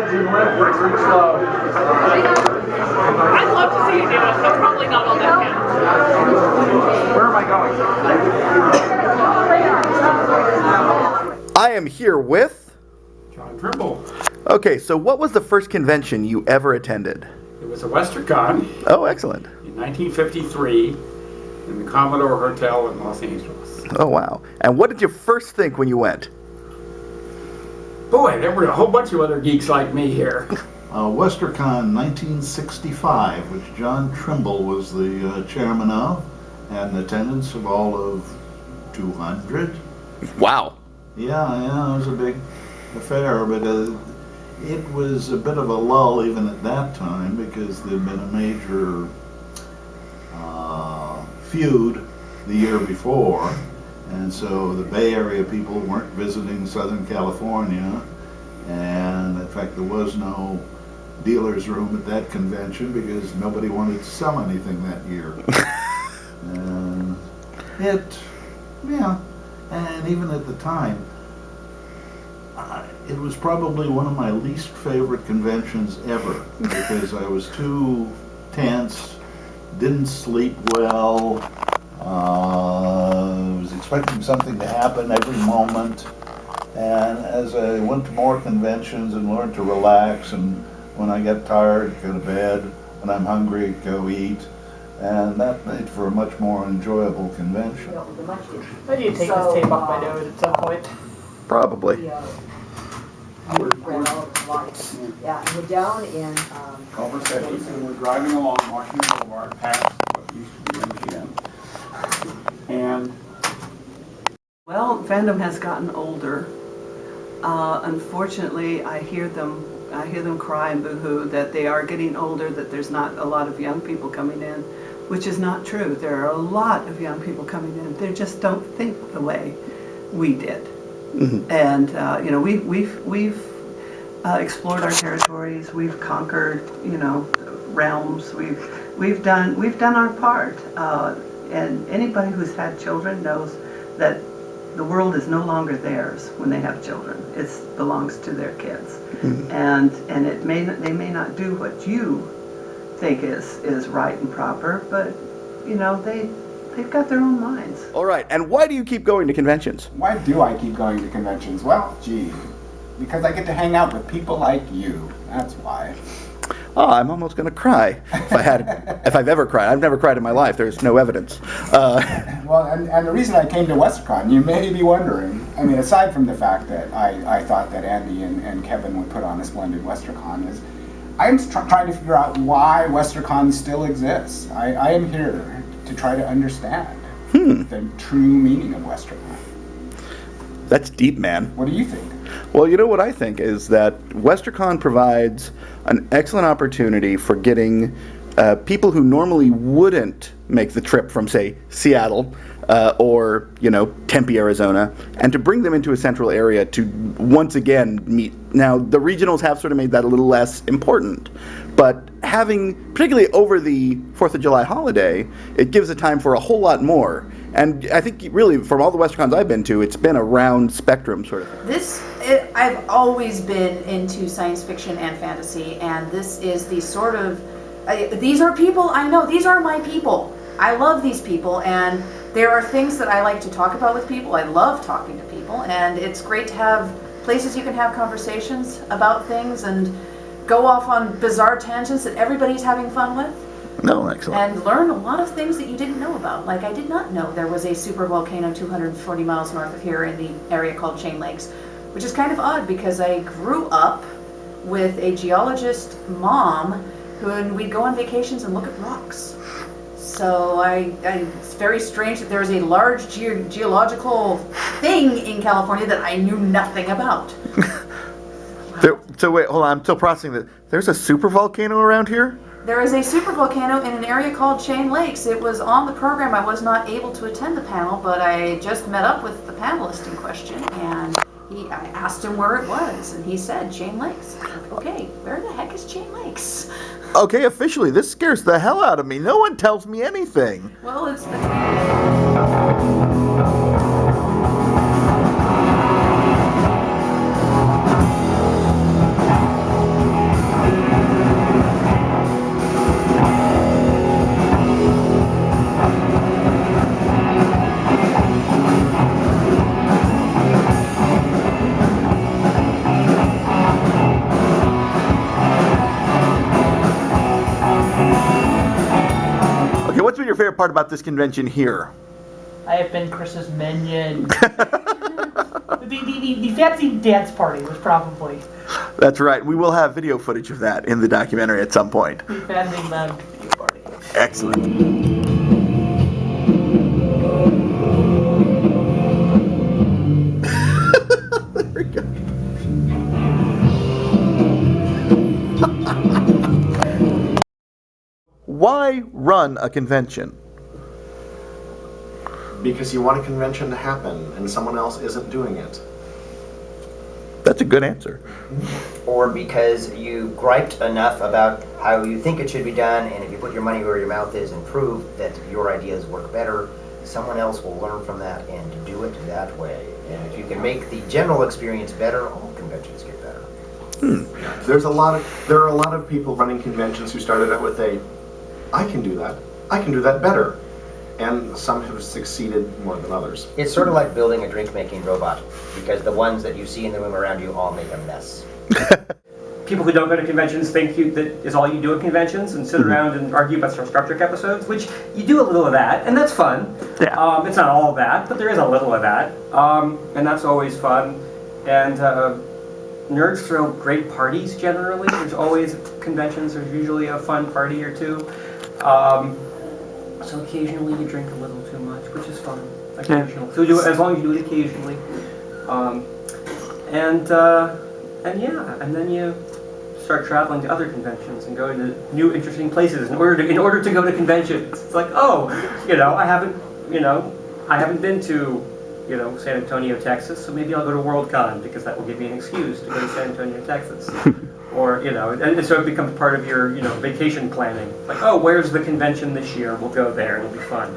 strides and lift pretty slow. I'd love to see you do it, but probably not on that camera. Where am I going? I am here with John Trimble. Okay, so what was the first convention you ever attended? It was a Westercon Oh, excellent. in 1953 in the Commodore Hotel in Los Angeles. Oh, wow. And what did you first think when you went? Boy, there were a whole bunch of other geeks like me here. Westercon 1965, which John Trimble was the chairman of, had an attendance of all of 200. Wow. Yeah, it was a big affair, but it was a bit of a lull even at that time because there'd been a major feud the year before, and so the Bay Area people weren't visiting Southern California, and in fact there was no dealer's room at that convention because nobody wanted to sell anything that year. And and even at the time, it was probably one of my least favorite conventions ever because I was too tense, didn't sleep well, was expecting something to happen every moment. And as I went to more conventions and learned to relax, and when I get tired, go to bed, when I'm hungry, go eat, and that made for a much more enjoyable convention. I need to take this tape off my nose at some point. Probably. Yeah, and we're down in Conversations, and we're driving along Washington Boulevard past what used to be MGM. And Well, fandom has gotten older. Unfortunately, I hear them cry and boo-hoo that they are getting older, that there's not a lot of young people coming in, which is not true. There are a lot of young people coming in. They just don't think the way we did. Mm-hmm. And we've explored our territories. We've conquered realms. We've done our part. And anybody who's had children knows that the world is no longer theirs when they have children. It belongs to their kids. Mm-hmm. And they may not do what you think is right and proper, but they've got their own minds. All right, and why do you keep going to conventions? Why do I keep going to conventions? Well, gee, because I get to hang out with people like you. That's why. Oh, I'm almost going to cry. If I've ever cried. I've never cried in my life. There's no evidence. Well, and the reason I came to Westercon, you may be wondering, I mean, aside from the fact that I thought that Andy and Kevin would put on a splendid Westercon, is I'm trying to figure out why Westercon still exists. I am here to try to understand the true meaning of Westercon. That's deep, man. What do you think? Well, you know what I think is that Westercon provides an excellent opportunity for getting people who normally wouldn't make the trip from, say, Seattle or, Tempe, Arizona, and to bring them into a central area to once again meet. Now, the regionals have sort of made that a little less important, but having, particularly over the 4th of July holiday, it gives a time for a whole lot more. And I think really, from all the Westercons I've been to, it's been a round spectrum sort of thing. I've always been into science fiction and fantasy, and this is the sort of, these are people I know, these are my people. I love these people, and there are things that I like to talk about with people. I love talking to people, and it's great to have places you can have conversations about things and go off on bizarre tangents that everybody's having fun with. No, excellent. And learn a lot of things that you didn't know about. Like, I did not know there was a super volcano 240 miles north of here in the area called Chain Lakes, which is kind of odd because I grew up with a geologist mom and we'd go on vacations and look at rocks. So it's very strange that there's a large geological thing in California that I knew nothing about. So wait, hold on, I'm still processing that. There's a super volcano around here? There is a supervolcano in an area called Chain Lakes. It was on the program. I was not able to attend the panel, but I just met up with the panelist in question, and I asked him where it was, and he said Chain Lakes. Okay, where the heck is Chain Lakes? Okay, officially, this scares the hell out of me. No one tells me anything. Well, it's... part about this convention here? I have been Chris's minion. the fancy dance party was probably That's right. We will have video footage of that in the documentary at some point. the fancy mad video party. Excellent. There we go. Why run a convention? Because you want a convention to happen and someone else isn't doing it. That's a good answer. Or because you griped enough about how you think it should be done, and if you put your money where your mouth is and prove that your ideas work better, someone else will learn from that and do it that way. And if you can make the general experience better, all conventions get better. There are a lot of people running conventions who started out with I can do that better. And some have succeeded more than others. It's sort of like building a drink-making robot, because the ones that you see in the room around you all make a mess. People who don't go to conventions think that is all you do at conventions and sit around and argue about Star Trek episodes, which you do a little of that, and that's fun. Yeah. It's not all of that, but there is a little of that, and that's always fun. And nerds throw great parties generally. There's always conventions. There's usually a fun party or two. So occasionally you drink a little too much, which is fun. Occasionally, so do it as long as you do it occasionally. And then you start traveling to other conventions and going to new interesting places in order to go to conventions. It's like, oh, I haven't been to San Antonio, Texas, so maybe I'll go to Worldcon because that will give me an excuse to go to San Antonio, Texas. Or, and so it becomes part of your, vacation planning. Like, oh, where's the convention this year? We'll go there. It'll be fun.